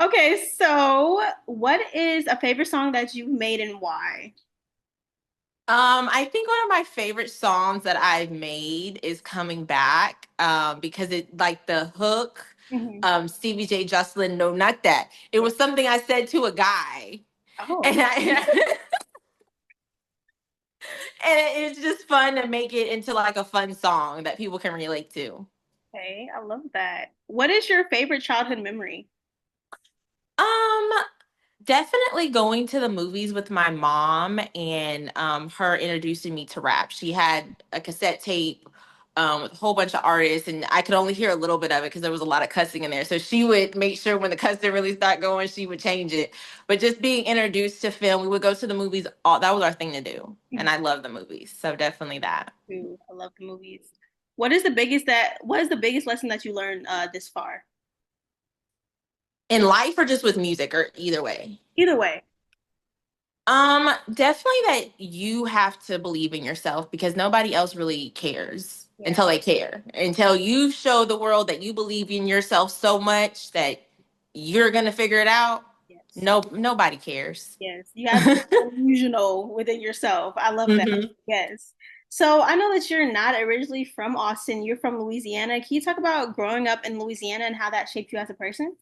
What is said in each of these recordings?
Okay, so what is a favorite song that you've made and why? I think one of my favorite songs that I've made is Coming Back, because it like the hook, Hmm. Stevie J. Jocelyn, no, not that. It Yeah. was something I said to a guy, Oh, and I and it's just fun to make it into like a fun song that people can relate to. okay. I love that. What is your favorite childhood memory? Um, Definitely going to the movies with my mom and her introducing me to rap. She had a cassette tape with a whole bunch of artists, and I could only hear a little bit of it because there was a lot of cussing in there. So she would make sure when the cussing really started going, she would change it. But just being introduced to film, we would go to the movies. All that was our thing to do, and I love the movies. So definitely that. Ooh, I love the movies. What is the biggest lesson that you learned this far? In life or just with music or either way. Either way. Definitely that you have to believe in yourself because nobody else really cares Yeah. until they care. Until you show the world that you believe in yourself so much that you're gonna figure it out. Yes. No, nobody cares. Yes. You have to be delusional within yourself. I love that. Hmm. Yes. So I know that you're not originally from Austin. You're from Louisiana. Can you talk about growing up in Louisiana and how that shaped you as a person?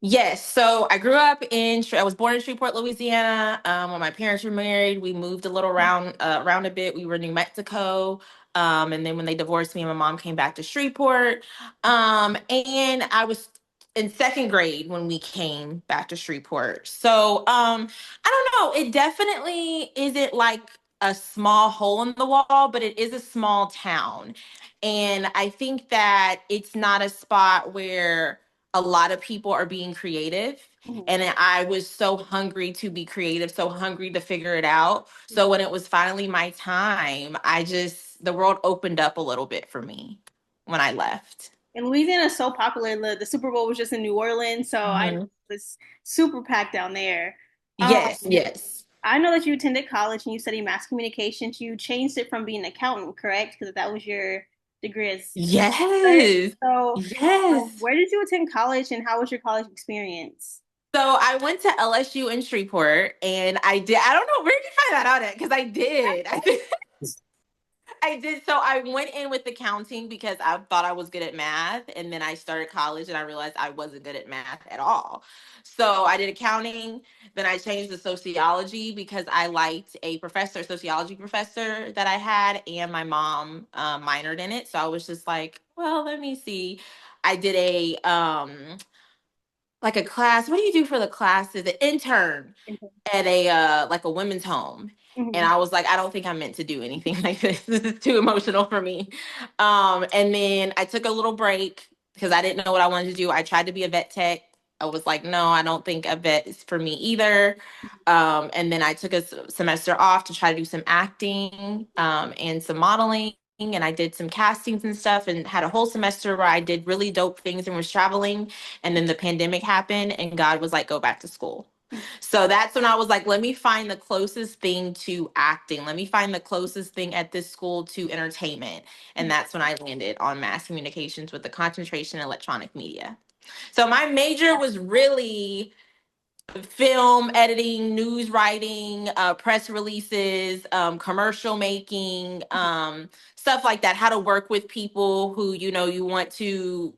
Yes. So I grew up I was born in Shreveport, Louisiana. When my parents were married, we moved a little around a bit. We were in New Mexico. And then when they divorced me, my mom came back to Shreveport. And I was in second grade when we came back to Shreveport. So, I don't know. It definitely isn't like a small hole in the wall, but it is a small town. And I think that it's not a spot where a lot of people are being creative. Mhm. And I was so hungry to be creative, so hungry to figure it out. So when it was finally my time, the world opened up a little bit for me when I left. And Louisiana is so popular. The Super Bowl was just in New Orleans, so I know Hmm. it was super packed down there. Um, Yes, yes. I know that you attended college and you studied mass communications. You changed it from being an accountant, correct? Because that was your degree as Yes. so. Yes. Where did you attend college and how was your college experience? So I went to LSU in Shreveport and I don't know where did you find that out at? Because I did. I did. So I went in with accounting because I thought I was good at math. And then I started college and I realized I wasn't good at math at all. So I did accounting. Then I changed to sociology because I liked sociology professor that I had, and my mom minored in it. So I was just like, well, let me see. I did like a class. What do you do for the classes? An intern at a like a women's home. And Mhm. I was like, I don't think I'm meant to do anything like this. This is too emotional for me. And then I took a little break because I didn't know what I wanted to do. I tried to be a vet tech. I was like, no, I don't think a vet is for me either. And then I took a semester off to try to do some acting and some modeling. And I did some castings and stuff and had a whole semester where I did really dope things and was traveling. And then the pandemic happened, and God was like, go back to school. So that's when I was like, let me find the closest thing to acting. Let me find the closest thing at this school to entertainment. And that's when I landed on mass communications with the concentration in electronic media. So my major was really film editing, news writing, press releases, commercial making, stuff like that. How to work with people who, you want to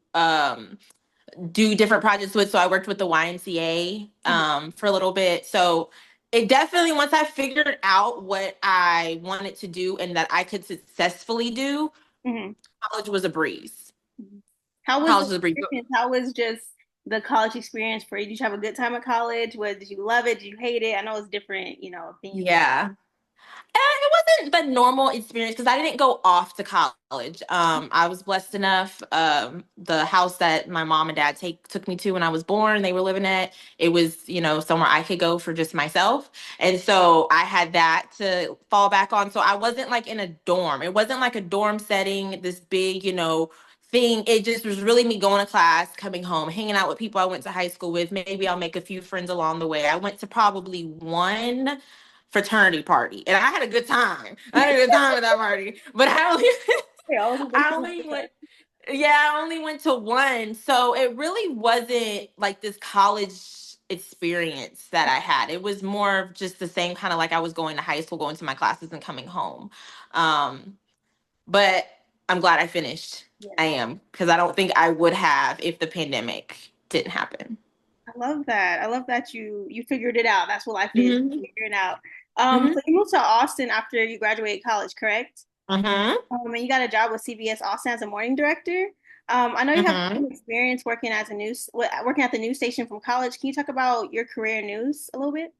do different projects with. So I worked with the YMCA for a little bit. So it definitely, once I figured out what I wanted to do and that I could successfully do, Mhm. college was a breeze. How was the College was a breeze. experience? How was just the college experience for you? Did you have a good time at college? Did you love it? Did you hate it? I know it's different, opinions. Yeah. It wasn't the normal experience because I didn't go off to college. I was blessed enough. The house that my mom and dad took me to when I was born, they were living at. It was, somewhere I could go for just myself, and so I had that to fall back on. So I wasn't like in a dorm. It wasn't like a dorm setting. This big, thing. It just was really me going to class, coming home, hanging out with people I went to high school with. Maybe I'll make a few friends along the way. I went to probably one fraternity party, and I had a good time. I had a good time at that party, but I only, Yeah, always a good I time. only went. Yeah, I only went to one. So it really wasn't like this college experience that I had. It was more of just the same kind of like I was going to high school, going to my classes and coming home. Um, but I'm glad I finished. Yeah. I am, because I don't think I would have if the pandemic didn't happen. I love that. I love that you figured it out. That's what life is, Hmm. figuring out. Hmm. So you moved to Austin after you graduated college, correct? Hmm. And you got a job with CBS Austin as a morning director. I know you have Hmm. some experience working as a working at the news station from college. Can you talk about your career in news a little bit?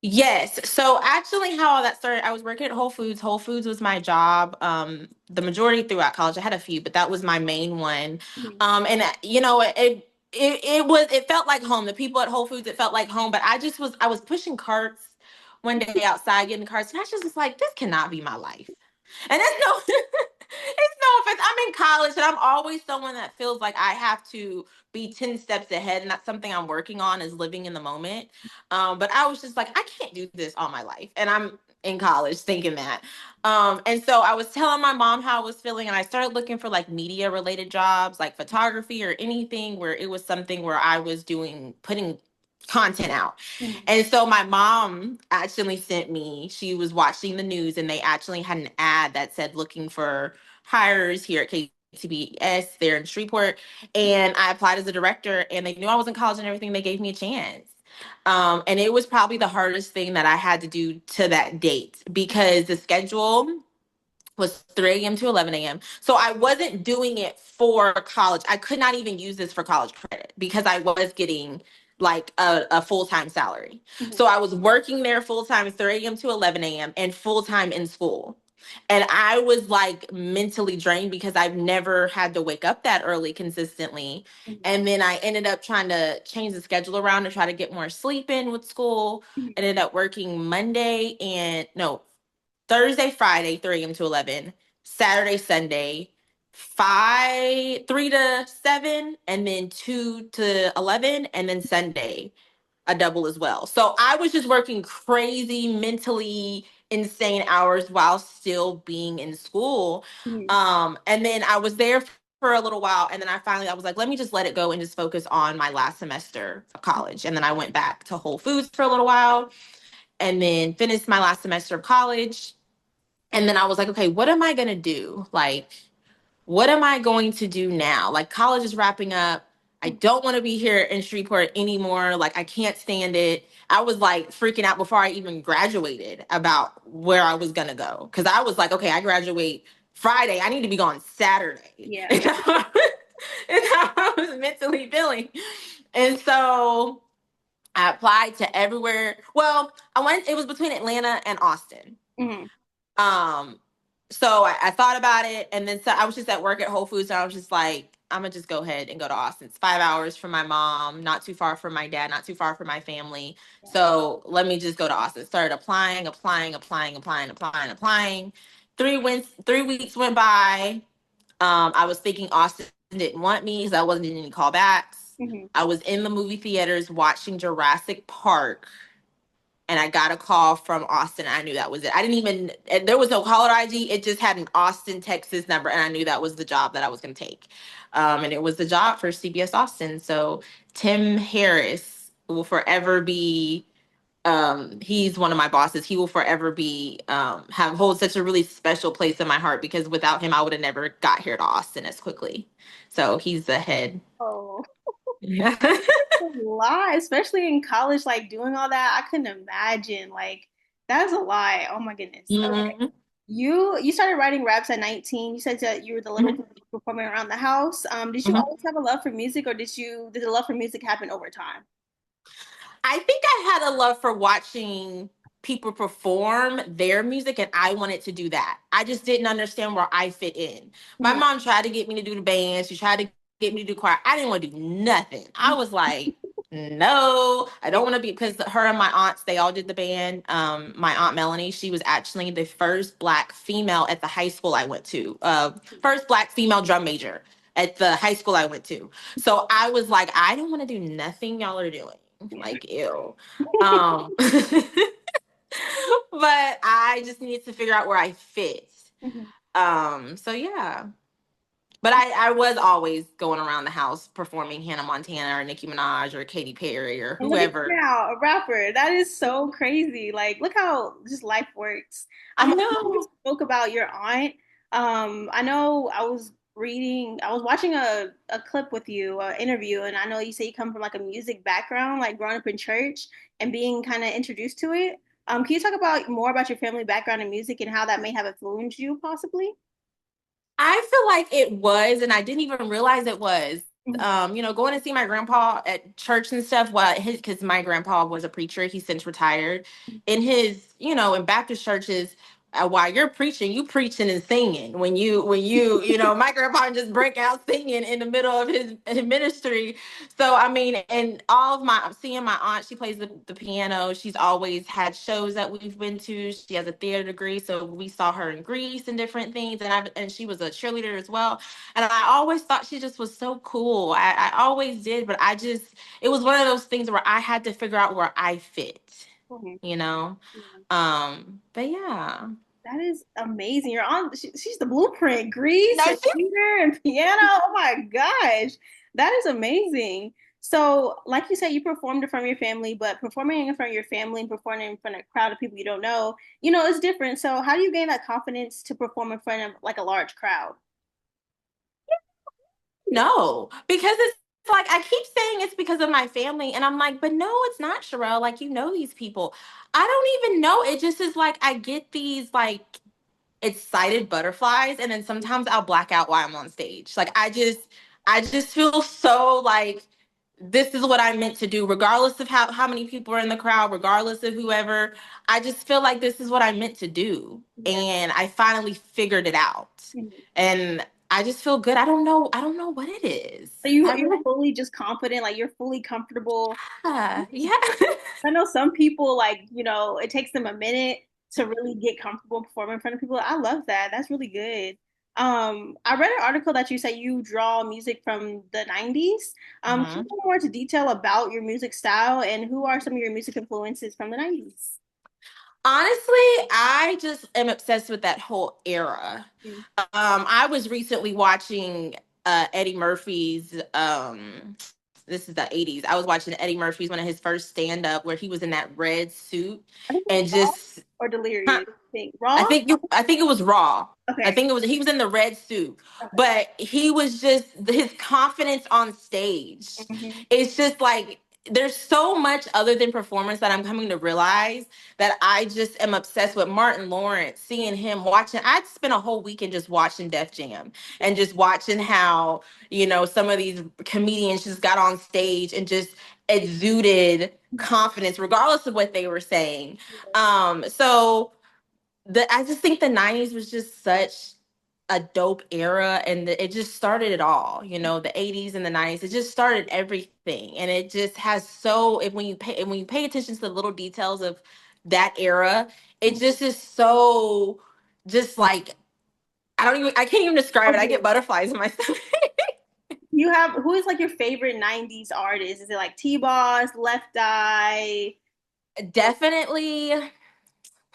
Yes. So actually how all that started, I was working at Whole Foods. Whole Foods was my job. The majority throughout college. I had a few, but that was my main one. Mhm. And you know, it felt like home. The people at Whole Foods, it felt like home. But I was pushing carts one day outside getting carts, and I just was like, this cannot be my life. And that's no, it's no offense. I'm in college and I'm always someone that feels like I have to be 10 steps ahead. And that's something I'm working on is living in the moment. But I was just like, I can't do this all my life. And I'm in college thinking that. And so I was telling my mom how I was feeling, and I started looking for like media related jobs, like photography or anything where it was something where I was putting content out. Mhm. And so my mom actually sent me, she was watching the news and they actually had an ad that said looking for hires here at KTBS there in Shreveport. And I applied as a director and they knew I was in college and everything. They gave me a chance. And it was probably the hardest thing that I had to do to that date because the schedule was 3 a.m. to 11 a.m. So I wasn't doing it for college. I could not even use this for college credit because I was getting like a full-time salary. Mhm. So I was working there full-time 3 a.m. to 11 a.m. and full-time in school. And I was like mentally drained because I've never had to wake up that early consistently. Mhm. And then I ended up trying to change the schedule around to try to get more sleep in with school. Mhm. Ended up working Monday and no, Thursday, Friday, 3 a.m. to 11, Saturday, Sunday, 3 to 7, and then 2 to 11, and then Sunday, a double as well. So I was just working crazy, mentally insane hours while still being in school. Mhm. And then I was there for a little while, and then I was like, let me just let it go and just focus on my last semester of college. And then I went back to Whole Foods for a little while and then finished my last semester of college and then I was like, okay, what am I going to do? Like, what am I going to do now? Like, college is wrapping up. I don't want to be here in Shreveport anymore. Like, I can't stand it. I was like freaking out before I even graduated about where I was going to go. Cause I was like, okay, I graduate Friday. I need to be gone Saturday. Yeah. And how I was mentally feeling. And so I applied to everywhere. Well, it was between Atlanta and Austin. Mhm. Um, so I thought about it, and then so I was just at work at Whole Foods, and I was just like, I'm gonna just go ahead and go to Austin. It's 5 hours from my mom, not too far from my dad, not too far from my family. So let me just go to Austin. Started applying. 3 weeks went by. I was thinking Austin didn't want me because I wasn't getting any callbacks. Mhm. I was in the movie theaters watching Jurassic Park and I got a call from Austin. I knew that was it. I didn't even, there was no caller ID. It just had an Austin, Texas number. And I knew that was the job that I was going to take. And it was the job for CBS Austin. So Tim Harris will forever be, he's one of my bosses. He will forever be, hold such a really special place in my heart because without him, I would have never got here to Austin as quickly. So he's the head. Oh, Yeah. a lot, especially in college, like doing all that. I couldn't imagine. Like, that's a lot. Oh my goodness. Okay. Mhm. You started writing raps at 19. You said that you were the little Mhm. kid performing around the house. Did you Mhm. always have a love for music, or did the love for music happen over time? I think I had a love for watching people perform their music and I wanted to do that. I just didn't understand where I fit in. My Mhm. mom tried to get me to do the band. She tried to get me to do choir. I didn't want to do nothing. I was like, no, I don't want to be because her and my aunts, they all did the band. My aunt Melanie, she was actually the first black female at the high school I went to. First black female drum major at the high school I went to. So I was like, I don't want to do nothing y'all are doing. Yeah. Like, ew. But I just needed to figure out where I fit. Mhm. So yeah. But I was always going around the house performing Hannah Montana or Nicki Minaj or Katy Perry or And look at you whoever. now, a rapper. That is so crazy. Like, look how just life works. I You know. spoke about your aunt. I know I was watching a clip with you, an interview, and I know you say you come from like a music background, like growing up in church and being kind of introduced to it. Can you talk about more about your family background in music and how that may have influenced you, possibly? I feel like it was, and I didn't even realize it was. Mhm. Going to see my grandpa at church and stuff. Well, because my grandpa was a preacher, he's since retired. In his, in Baptist churches, while you're preaching, you preaching and singing. My grandpa just break out singing in the middle of his ministry. So I mean, and all of my seeing my aunt, she plays the piano. She's always had shows that we've been to. She has a theater degree, so we saw her in Greece and different things. And she was a cheerleader as well. And I always thought she just was so cool. I always did, but it was one of those things where I had to figure out where I fit, Mhm. you know. Yeah. But yeah. That is amazing. She's the blueprint. Grease No, and theater and piano. Oh my gosh. That is amazing. So, like you said, you performed in front of your family, but performing in front of your family and performing in front of a crowd of people you don't know, it's different. So, how do you gain that confidence to perform in front of like a large crowd? no, because it's like I keep saying it's because of my family, and I'm like, but no, it's not, Cherelle. Like, you know these people. I don't even know. It just is like I get these like excited butterflies, and then sometimes I'll black out while I'm on stage. Like I just feel so like this is what I meant to do, regardless of how many people are in the crowd, regardless of whoever. I just feel like this is what I meant to do. Yeah. And I finally figured it out. Mhm. And I just feel good. I don't know what it is. So you're fully just confident, like you're fully comfortable. Yeah. I know some people like, it takes them a minute to really get comfortable performing in front of people. I love that. That's really good. I read an article that you say you draw music from the 90s. Can you Mhm. go more into detail about your music style and who are some of your music influences from the 90s? Honestly, I just am obsessed with that whole era. I was recently watching Eddie Murphy's this is the 80s. I was watching Eddie Murphy's one of his first stand up where he was in that red suit I think it's and Raw just or huh, Delirious. I think I Raw? think I think it was Raw. I Okay. think he was in the red suit, Okay. but he was just his confidence on stage. Mhm. It's just like there's so much other than performance that I'm coming to realize that I just am obsessed with Martin Lawrence, seeing him watching. I'd spent a whole weekend just watching Def Jam and just watching how, some of these comedians just got on stage and just exuded confidence, regardless of what they were saying. So I just think the 90s was just such a dope era, and it just started it all. The 80s and the 90s, it just started everything, and it just has so if when you pay attention to the little details of that era, it just is so just like I can't even describe it. I get Okay. butterflies in my stomach. Who is like your favorite 90s artist? Is it like T-Boss, Left Eye? Definitely. Let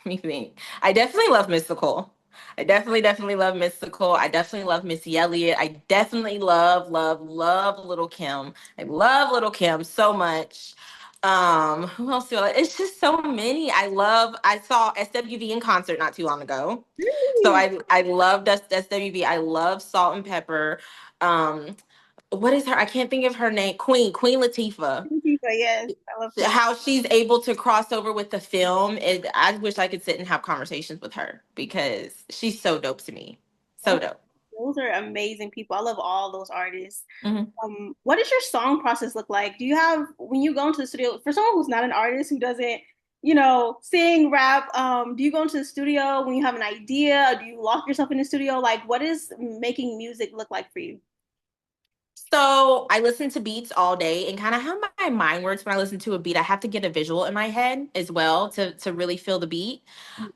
me think. I definitely love Mystical. I definitely love Mystical. I definitely love Missy Elliott. I definitely love Little Kim. I love Little Kim so much. Who else do I like? It's just so many. I saw SWV in concert not too long ago. So Really? I loved SWV. I love Salt and Pepper. Um, what is her? I can't think of her name. Queen Latifah. Yes, I love Queen. How she's able to cross over with the film. I wish I could sit and have conversations with her because she's so dope to me. So Those, dope. those are amazing people. I love all those artists. Mhm. What does your song process look like? Do you have when you go into the studio for someone who's not an artist who doesn't, sing, rap? Do you go into the studio when you have an idea? Do you lock yourself in the studio? Like, what is making music look like for you? So I listen to beats all day, and kind of how my mind works when I listen to a beat. I have to get a visual in my head as well to really feel the beat.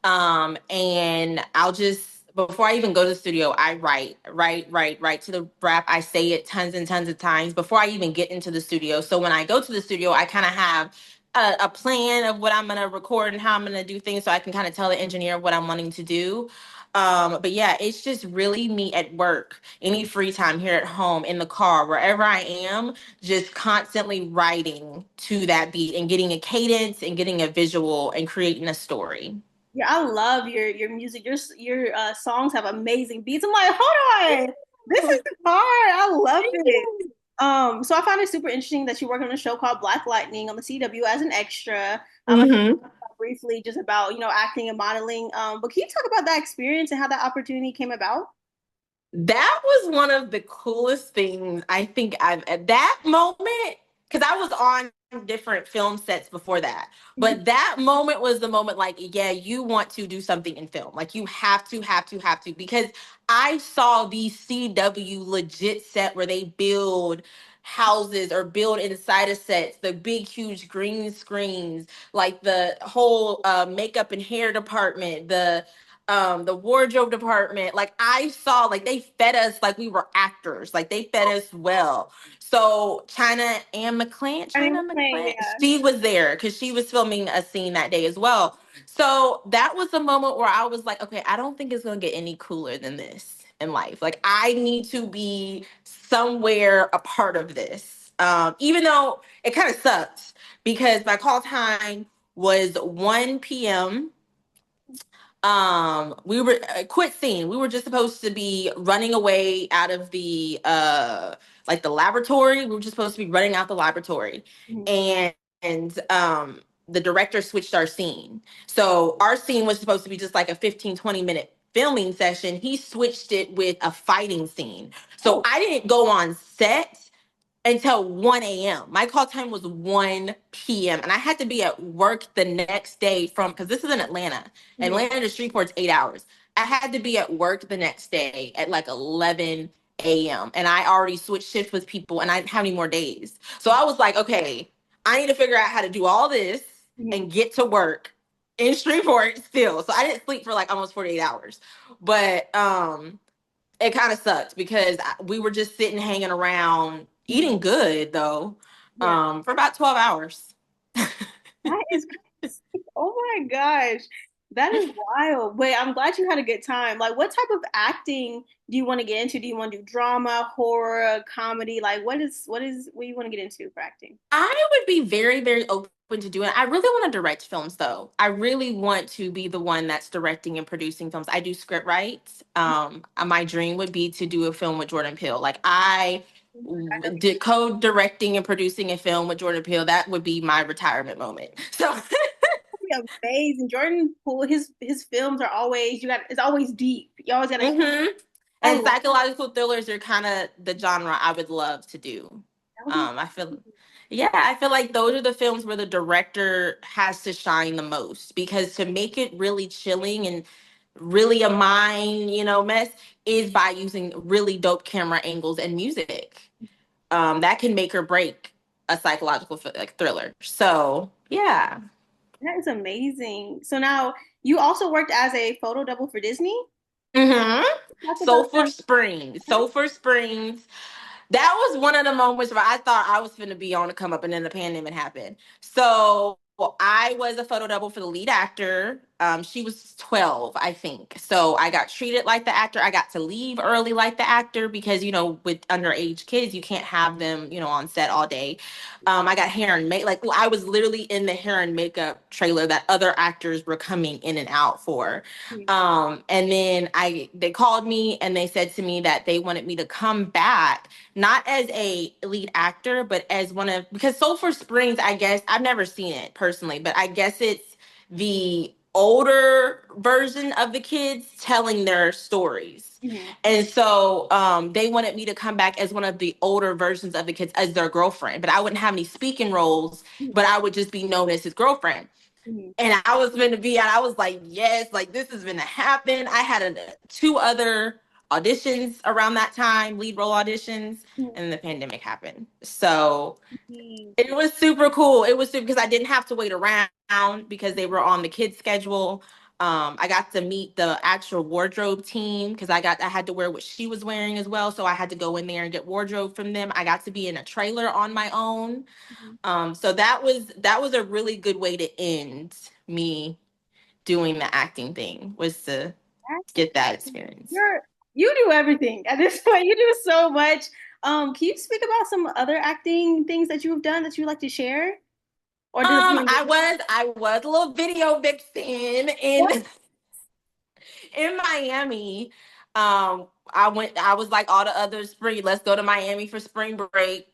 And I'll just before I even go to the studio, I write to the rap. I say it tons and tons of times before I even get into the studio. So when I go to the studio, I kind of have a plan of what I'm gonna record and how I'm gonna do things, so I can kind of tell the engineer what I'm wanting to do. But yeah, it's just really me at work, any free time here at home, in the car, wherever I am, just constantly writing to that beat and getting a cadence and getting a visual and creating a story. Yeah, I love your music. Your songs have amazing beats. I'm like, hold on, this is hard. I love it. So I found it super interesting that you work on a show called Black Lightning on the CW as an extra. I Hmm. talked briefly just about acting and modeling. But can you talk about that experience and how that opportunity came about? That was one of the coolest things I think I've at that moment, because I was on different film sets before that. Mhm. But that moment was the moment, like, yeah, you want to do something in film. Like, you have to, because I saw the CW legit set where they build houses or build inside of sets, the big, huge green screens, like the whole makeup and hair department, the wardrobe department. Like, I saw, like, they fed us like we were actors, like they fed us well. So I mean, China playing, McClain, yeah. she was there because she was filming a scene that day as well. So that was the moment where I was like, okay, I don't think it's gonna get any cooler than this in life. Like, I need to be somewhere a part of this. Even though it kind of sucks because my call time was 1 p.m. We were quit scene. We were just supposed to be running away out of the like the laboratory. We were just supposed to be running out the laboratory, Mhm. and and the director switched our scene. So our scene was supposed to be just like a 15-20 minute filming session. He switched it with a fighting scene. So Oh, I didn't go on set until 1 a.m. My call time was 1 p.m. And I had to be at work the next day from, because this is in Atlanta. mhm. Atlanta to Shreveport's 8 hours. I had to be at work the next day at like 11 a.m. And I already switched shifts with people and I didn't have any more days. So I was like, okay, I need to figure out how to do all this Mhm. and get to work in Shreveport still. So I didn't sleep for like almost 48 hours. But it kind of sucked because we were just sitting hanging around Mhm. eating good though, Yeah. for about 12 hours. That is crazy. Oh my gosh. That is wild. Wait, I'm glad you had a good time. Like, what type of acting do you want to get into? Do you want to do drama, horror, comedy? Like, what do you want to get into for acting? I would be very, very open to doing it. I really want to direct films though. I really want to be the one that's directing and producing films. I do script writes. My dream would be to do a film with Jordan Peele. Like, I did co-directing and producing a film with Jordan Peele. That would be my retirement moment. So That'd be amazing. Jordan Poole, his films are always it's always deep. You always gotta keep. hmm. I And love psychological thrillers are kind of the genre I would love to do. that. Would be I feel, yeah, I feel like those are the films where the director has to shine the most, because to make it really chilling and really a mind, mess, is by using really dope camera angles and music. That can make or break a psychological like thriller. So yeah. that is amazing. So now you also worked as a photo double for Disney. Mm-hmm. Talk about Sulphur Springs. Sulphur Springs. That was one of the moments where I thought I was going to be on to come up, and then the pandemic happened. So I was a photo double for the lead actor. She was 12, I think. So I got treated like the actor. I got to leave early like the actor because, with underage kids, you can't have them, on set all day. I got hair and make like I was literally in the hair and makeup trailer that other actors were coming in and out for. that. And then they called me and they said to me that they wanted me to come back, not as a lead actor, but as because Sulphur Springs, I guess I've never seen it personally, but I guess it's the older version of the kids telling their stories. Mhm. And so they wanted me to come back as one of the older versions of the kids as their girlfriend, but I wouldn't have any speaking roles, but Mhm. I would just be known as his girlfriend. Mhm. And I was going to be, and I was like, yes, like this is going to happen. I had two other auditions around that time, lead role auditions, Mhm. and the pandemic happened. So Mhm. it was super cool. It was super because I didn't have to wait around because they were on the kids' schedule. I got to meet the actual wardrobe team because I had to wear what she was wearing as well. So I had to go in there and get wardrobe from them. I got to be in a trailer on my own. Mhm. So that was a really good way to end me doing the acting thing, was to get that experience. You're you do everything at this point. You do so much. Can you speak about some other acting things that you've done that you'd like to share? Or does I was a little video vixen in Miami. I was like all the other spring, let's go to Miami for spring break.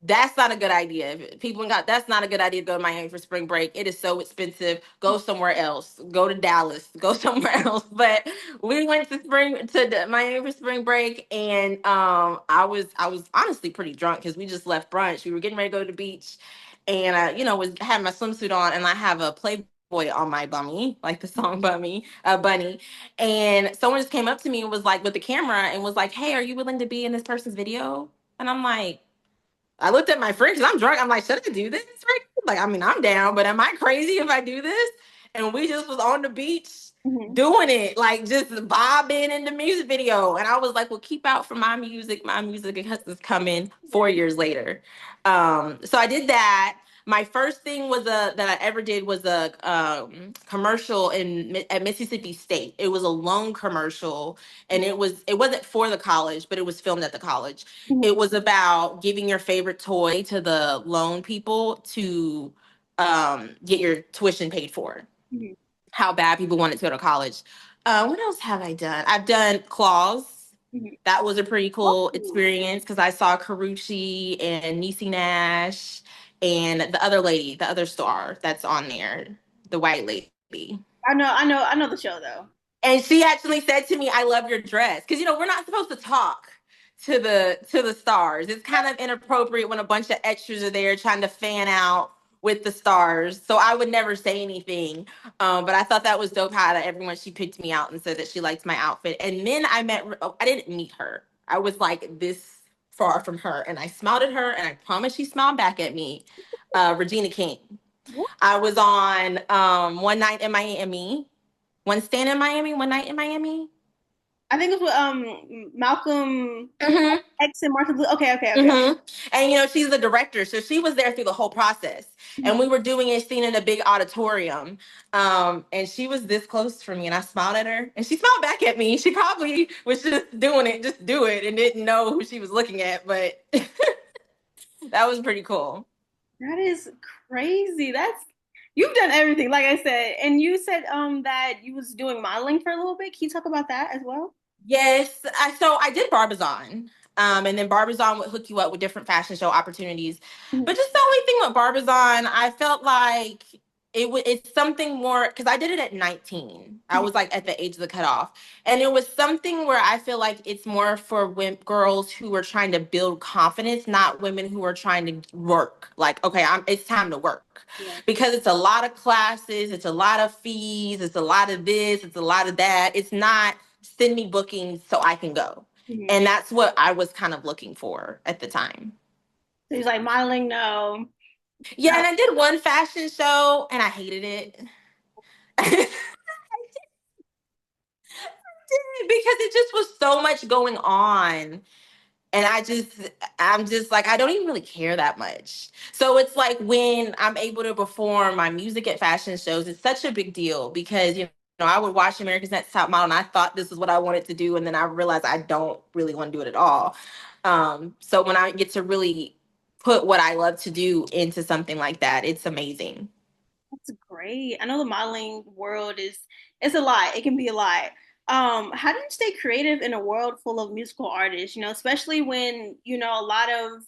That's not a good idea. If people got that's not a good idea to go to Miami for spring break. It is so expensive. Go somewhere else. Go to Dallas. Go somewhere else. But we went to Miami for spring break, and I was honestly pretty drunk because we just left brunch. We were getting ready to go to the beach, and was had my swimsuit on, and I have a Playboy on my bummy, like the song Bunny. And someone just came up to me and was like with the camera and was like, "Hey, are you willing to be in this person's video?" And I'm like, I looked at my friend because I'm drunk. I'm like, should I do this right now? Like, I mean, I'm down, but am I crazy if I do this? And we just was on the beach Mhm. doing it, like just bobbing in the music video. And I was like, well, keep out for my music. My music is coming 4 years later. So I did that. My first thing was that I ever did was a commercial at Mississippi State. It was a loan commercial, and it wasn't for the college, but it was filmed at the college. It Mhm. was about giving your favorite toy to the loan people to get your tuition paid for. Mhm. How bad people wanted to go to college. What else have I done? I've done Claws. Mhm. That was a pretty cool Oh, experience because I saw Karuchi and Niecy Nash and the other lady, the other star that's on there, the white lady. I know the show though. And she actually said to me, "I love your dress," because we're not supposed to talk to the stars. It's kind of inappropriate when a bunch of extras are there trying to fan out with the stars. So I would never say anything. But I thought that was dope how that everyone she picked me out and said that she liked my outfit. And then I didn't meet her. I was like this far from her, and I smiled at her, and I promise she smiled back at me. Regina King. What? I was on One Night in Miami, One Stand in Miami, One Night in Miami. I think it was with Malcolm Mm-hmm. X and Martin Luther. Okay, okay, okay. Mm-hmm. And she's the director, so she was there through the whole process. And Mhm. we were doing a scene in a big auditorium. And she was this close for me, and I smiled at her, and she smiled back at me. She probably was just doing it, just do it, and didn't know who she was looking at, but that was pretty cool. That is crazy. That's you've done everything, like I said. And you said that you was doing modeling for a little bit. Can you talk about that as well? Yes, so I did Barbizon. And then Barbizon would hook you up with different fashion show opportunities. Mhm. But just the only thing with Barbizon, I felt like it's something more because I did it at 19. I Mhm. was like at the age of the cutoff. And it was something where I feel like it's more for girls who are trying to build confidence, not women who are trying to work. Like, okay, it's time to work. Yeah. Because it's a lot of classes, it's a lot of fees, it's a lot of this, it's a lot of that. It's not send me bookings so I can go. Mhm. And that's what I was kind of looking for at the time. So he's like modeling, no. Yeah, and I did one fashion show and I hated it. I did because it just was so much going on. And I'm just like, I don't even really care that much. So it's like when I'm able to perform my music at fashion shows, it's such a big deal because, I would watch America's Next Top Model and I thought this is what I wanted to do. And then I realized I don't really want to do it at all. So when I get to really put what I love to do into something like that, it's amazing. That's great. I know the modeling world is it's a lot. It can be a lot. How do you stay creative in a world full of musical artists? Especially when, a lot of,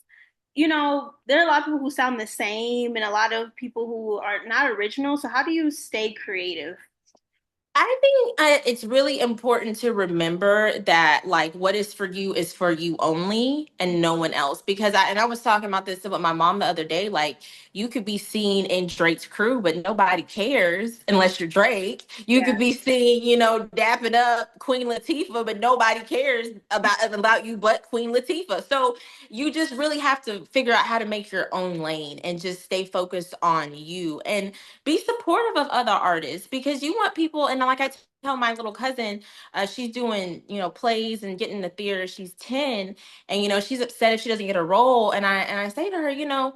there are a lot of people who sound the same and a lot of people who are not original. So how do you stay creative? I think it's really important to remember that like what is for you is for you only and no one else. Because I was talking about this with my mom the other day. Like you could be seen in Drake's crew, but nobody cares unless you're Drake. You Yeah. could be seen, dapping up Queen Latifah, but nobody cares about you but Queen Latifah. So you just really have to figure out how to make your own lane and just stay focused on you. And be supportive of other artists because you want people. And like I tell my little cousin, she's doing plays and getting in the theater. She's 10, and she's upset if she doesn't get a role. And I say to her,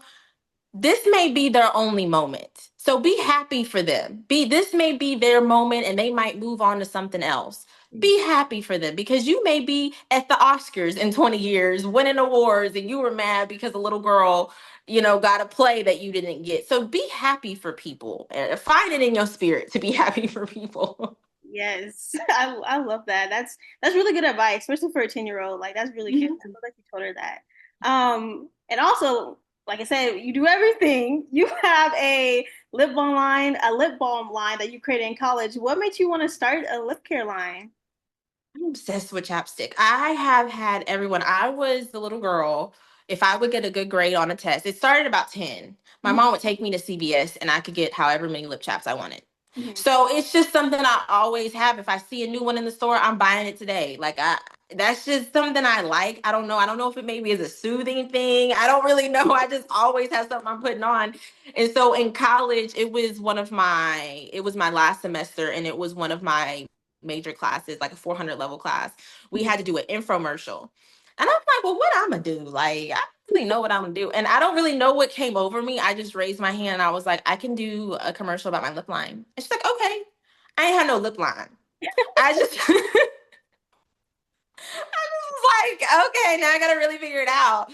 this may be their only moment. So be happy for them. This may be their moment and they might move on to something else. Mhm. Be happy for them because you may be at the Oscars in 20 years winning awards and you were mad because a little girl, got a play that you didn't get. So be happy for people. Find it in your spirit to be happy for people. Yes, I love that. That's really good advice, especially for a 10-year-old. Like that's really good. I love that you told her that. And also, like I said, you do everything. You have a lip balm line that you created in college. What made you want to start a lip care line? I'm obsessed with chapstick. I have had everyone. I was the little girl. If I would get a good grade on a test, it started about 10. My Mhm, mom would take me to CVS and I could get however many lip chaps I wanted. mhm. So it's just something I always have. If I see a new one in the store, I'm buying it today. That's just something I like. I don't know. I don't know if it maybe is a soothing thing. I don't really know. I just always have something I'm putting on. And so in college, it was my last semester and it was one of my major classes, like a 400 level class. We had to do an infomercial. And I'm like, well, what I'm gonna do? Like, I don't really know what I'm gonna do. And I don't really know what came over me. I just raised my hand and I was like, I can do a commercial about my lip line. And she's like, okay. I ain't had no lip line. I just like, okay, now I gotta really figure it out.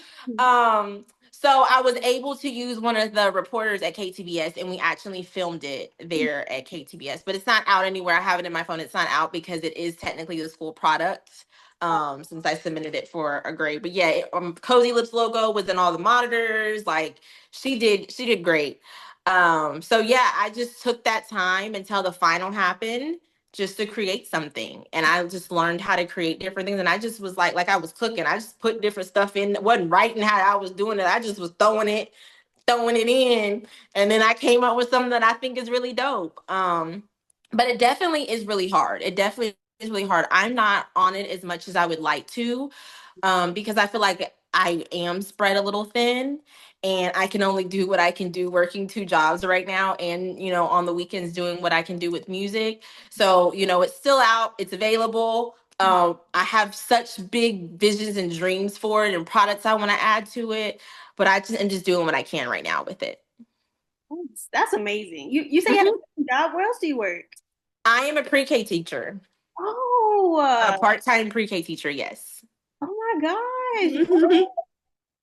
So I was able to use one of the reporters at KTBS and we actually filmed it there at KTBS, but it's not out anywhere. I have it in my phone. It's not out because it is technically the school product. Since I submitted it for a grade. But yeah, Cozy Lips logo was in all the monitors. Like she did great. So yeah, I just took that time until the final happened just to create something. And I just learned how to create different things. And I just was like I was cooking. I just put different stuff in. It wasn't writing how I was doing it. I just was throwing it in. And then I came up with something that I think is really dope. But it definitely is really hard. It definitely is really hard. I'm not on it as much as I would like to, because I feel like I am spread a little thin and I can only do what I can do working two jobs right now and, on the weekends doing what I can do with music. So, it's still out, it's available. I have such big visions and dreams for it and products I want to add to it, but I'm just doing what I can right now with it. That's amazing. You say you have Mhm. a job. Where else do you work? I am a pre-K teacher, Oh, a part-time pre-K teacher, yes. oh my gosh. And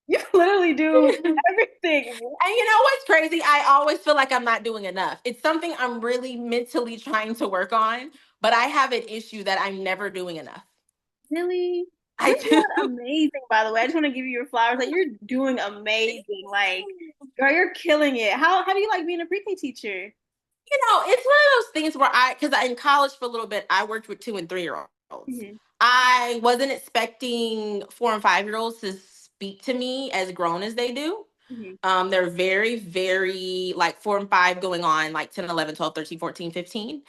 You literally do everything. you know what's crazy? I always feel like I'm not doing enough. It's something I'm really mentally trying to work on, but I have an issue that I'm never doing enough. Really? I You're do. doing amazing, by the way. I just want to give you your flowers. Like you're doing amazing. Like, girl, you're killing it. How do you like being a pre-K teacher? It's one of those things where because in college for a little bit, I worked with 2 and 3 year olds. Hmm. I wasn't expecting 4 and 5 year olds to speak to me as grown as they do. Hmm. They're very, very like 4 and 5 going on like 10, 11, 12, 13, 14, 15.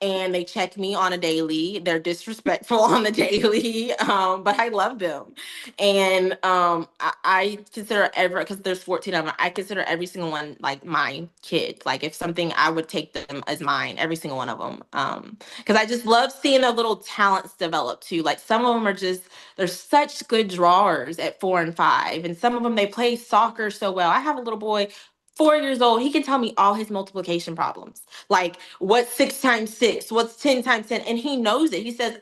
And they check me on a daily. They're disrespectful on the daily, but I love them. And I consider because there's 14 of them, I consider every single one like my kid. Like if something, I would take them as mine, every single one of them. Because I just love seeing their little talents develop too. Like some of them they're such good drawers at 4 and 5. And some of them, they play soccer so well. I have a little boy, 4 years old. He can tell me all his multiplication problems. Like what's 6 times 6? What's 10 times 10? And he knows it. He says,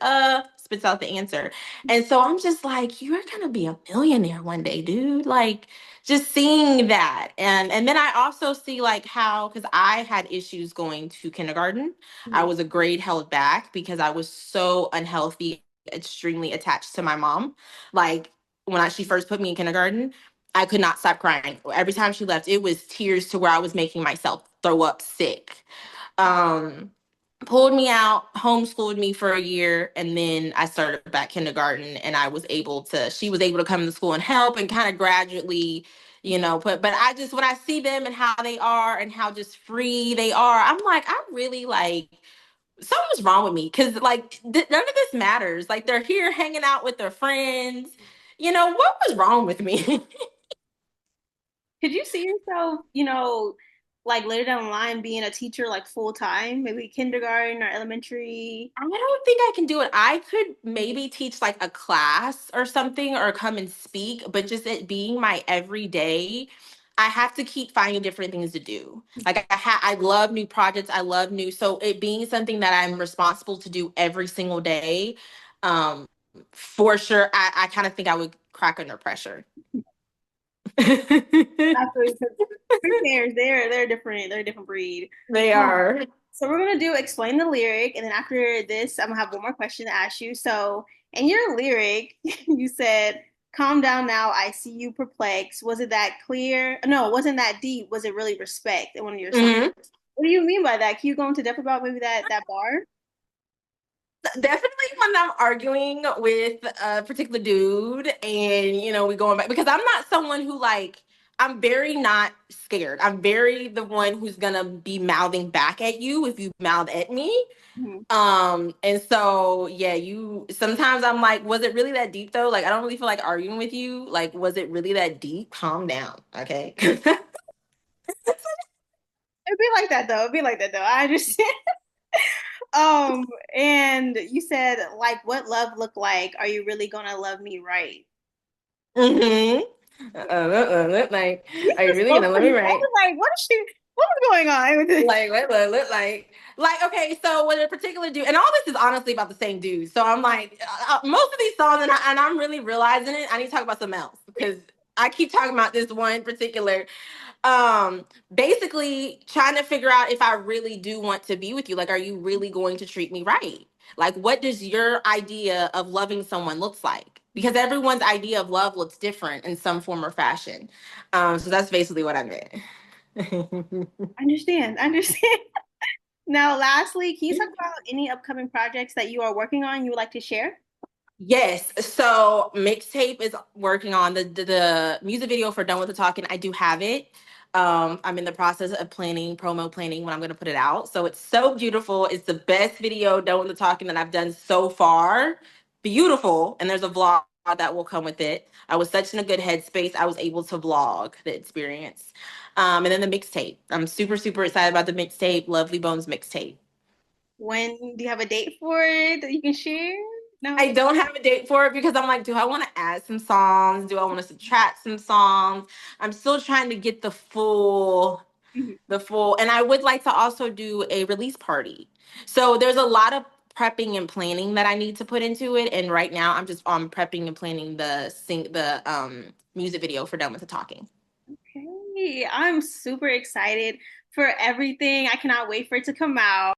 spits out the answer. And so I'm just like, you're gonna be a millionaire one day, dude. Like just seeing that. And then I also see like how, because I had issues going to kindergarten. I Hmm. was a grade held back because I was so unhealthy, extremely attached to my mom. Like when she first put me in kindergarten, I could not stop crying. Every time she left, it was tears to where I was making myself throw up sick. Um, Pulled me out, homeschooled me for a year, and then I started back kindergarten and she was able to come to school and help and kind of gradually, but I just, when I see them and how they are and how just free they are, I'm like, I really like, something's wrong with me because like none of this matters. Like they're here hanging out with their friends. What was wrong with me? Could you see yourself, like later down the line being a teacher like full time, maybe kindergarten or elementary? I don't think I can do it. I could maybe teach like a class or something or come and speak, but just it being my everyday, I have to keep finding different things to do. Like I love new projects. I love new, so it being something that I'm responsible to do every single day, um, for sure. I kind of think I would crack under pressure. Absolutely, because pre-pairs, they're a different breed. They Um, are. so we're gonna do explain the lyric, and then after this, I'm gonna have one more question to ask you. So in your lyric, you said, "Calm down now, I see you perplexed." Was it that clear? No, it wasn't that deep. Was it really respect in one of your songs? Mhm. What do you mean by that? Can you go into depth about maybe that bar? Definitely when I'm arguing with a particular dude and we going back, because I'm not someone who like, I'm very not scared. I'm very the one who's gonna be mouthing back at you if you mouth at me. Mhm. And so yeah, you sometimes I'm like, was it really that deep though? Like I don't really feel like arguing with you. Like, was it really that deep? Calm down, okay? It'd be like that though. It'd be like that though. I understand. Um, and you said like, what love look like? Are you really gonna love me right? Mm-hmm. Like, You are you just really spoke gonna for let me me. I right? was like, what is she? What is going on with this? Like what look like okay, so with a particular dude, and all this is honestly about the same dude, so I'm like, most of these songs, and I'm really realizing it, I need to talk about something else because I keep talking about this one particular, basically trying to figure out if I really do want to be with you. Like, are you really going to treat me right? Like, what does your idea of loving someone looks like? Because everyone's idea of love looks different in some form or fashion. So that's basically what I meant. I understand. Now, lastly, can you talk about any upcoming projects that you are working on you would like to share? Yes. So mixtape is working on the music video for Done with the Talking. I do have it. I'm in the process of planning, promo planning when I'm going to put it out. So it's so beautiful. It's the best video Done with the Talking that I've done so far. Beautiful. And there's a vlog that will come with it. I was such in a good headspace. I was able to vlog the experience. And then the mixtape. I'm super, super excited about the mixtape, Lovely Bones mixtape. When do you have a date for it that you can share? No. I don't have a date for it because I'm like, do I want to add some songs? Do I want to subtract some songs? I'm still trying to get Mhm. and I would like to also do a release party. So there's a lot of prepping and planning that I need to put into it. And right now I'm just prepping and planning the music video for Done with the Talking. Okay, I'm super excited for everything. I cannot wait for it to come out.